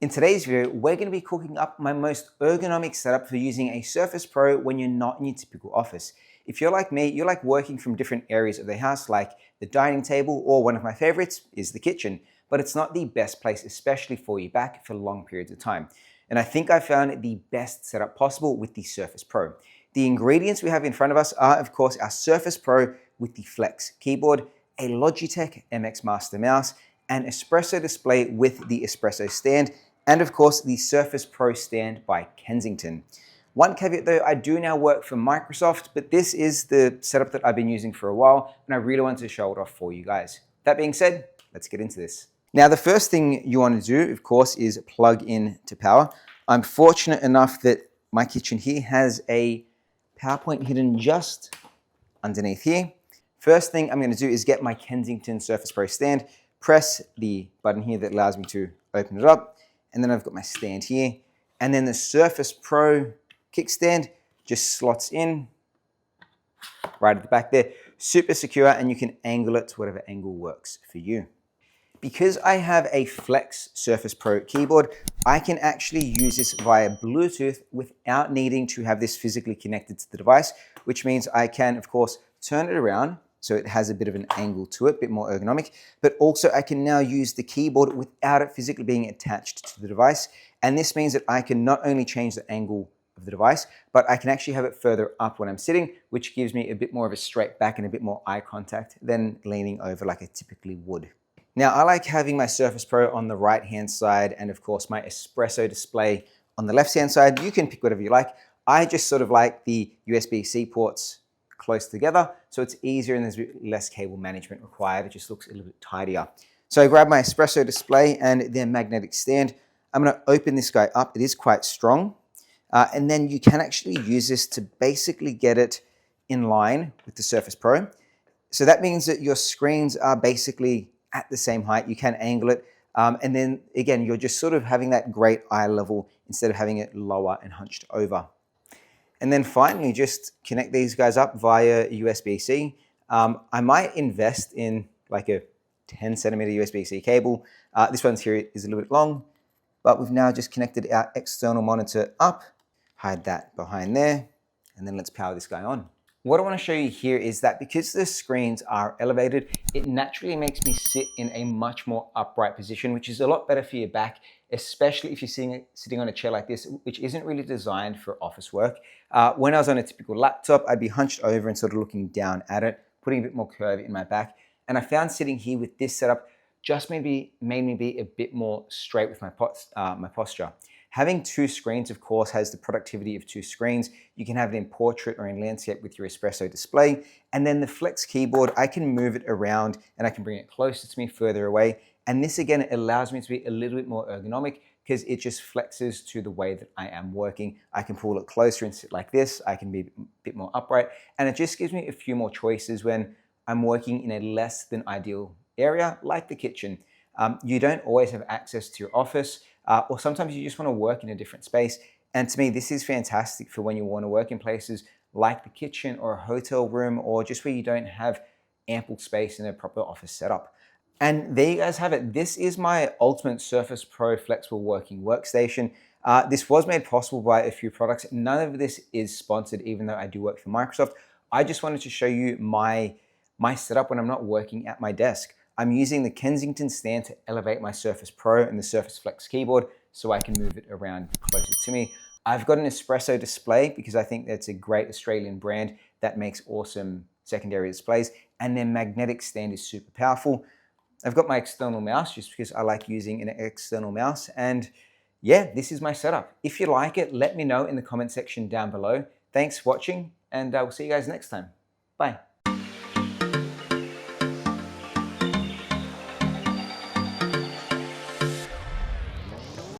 In today's video, we're going to be cooking up my most ergonomic setup for using a Surface Pro when you're not in your typical office. If you're like me, you like working from different areas of the house, like the dining table, or one of my favorites is the kitchen, but it's not the best place, especially for your back for long periods of time. And I think I found the best setup possible with the Surface Pro. The ingredients we have in front of us are, of course, our Surface Pro with the Flex keyboard, a Logitech MX Master mouse, an espresso display with the espresso stand, and of course the Surface Pro stand by Kensington. One caveat though, I do now work for Microsoft, but this is the setup that I've been using for a while, and I really wanted to show it off for you guys. That being said, let's get into this. Now the first thing you want to do, of course, is plug in to power. I'm fortunate enough that my kitchen here has a power point hidden just underneath here. First thing I'm going to do is get my Kensington Surface Pro stand, press the button here that allows me to open it up, and then I've got my stand here, and then the Surface Pro kickstand just slots in right at the back there. Super secure, and you can angle it to whatever angle works for you. Because I have a Flex Surface Pro keyboard, I can actually use this via Bluetooth without needing to have this physically connected to the device, which means I can, of course, turn it around so it has a bit of an angle to it, a bit more ergonomic, but also I can now use the keyboard without it physically being attached to the device. And this means that I can not only change the angle of the device, but I can actually have it further up when I'm sitting, which gives me a bit more of a straight back and a bit more eye contact than leaning over like I typically would. Now, I like having my Surface Pro on the right-hand side and of course my espresso display on the left-hand side. You can pick whatever you like. I just sort of like the USB-C ports close together, so it's easier and there's less cable management required. It just looks a little bit tidier. So I grab my espresso display and their magnetic stand. I'm going to open this guy up. It is quite strong. And then you can actually use this to basically get it in line with the Surface Pro. So that means that your screens are basically at the same height. You can angle it. And then again, you're just sort of having that great eye level instead of having it lower and hunched over. And then finally, just connect these guys up via USB-C. I might invest in like a 10 centimeter USB-C cable. This one's here is a little bit long, but we've now just connected our external monitor up, hide that behind there, and then let's power this guy on. What I want to show you here is that because the screens are elevated, it naturally makes me sit in a much more upright position, which is a lot better for your back, especially if you're sitting on a chair like this, which isn't really designed for office work. When I was on a typical laptop, I'd be hunched over and sort of looking down at it, putting a bit more curve in my back. And I found sitting here with this setup just made me be a bit more straight with my posture. Having two screens, of course, has the productivity of two screens. You can have it in portrait or in landscape with your espresso display. And then the Flex keyboard, I can move it around and I can bring it closer to me, further away. And this again allows me to be a little bit more ergonomic because it just flexes to the way that I am working. I can pull it closer and sit like this. I can be a bit more upright. And it just gives me a few more choices when I'm working in a less than ideal area like the kitchen. You don't always have access to your office. Or sometimes you just want to work in a different space. And to me, this is fantastic for when you want to work in places like the kitchen or a hotel room or just where you don't have ample space in a proper office setup. And there you guys have it. This is my ultimate Surface Pro flexible working workstation. This was made possible by a few products. None of this is sponsored, even though I do work for Microsoft. I just wanted to show you my setup when I'm not working at my desk. I'm using the Kensington stand to elevate my Surface Pro and the Surface Flex keyboard so I can move it around closer to me. I've got an espresso display because I think that's a great Australian brand that makes awesome secondary displays, and their magnetic stand is super powerful. I've got my external mouse just because I like using an external mouse, and yeah, this is my setup. If you like it, let me know in the comment section down below. Thanks for watching, and I will see you guys next time. Bye.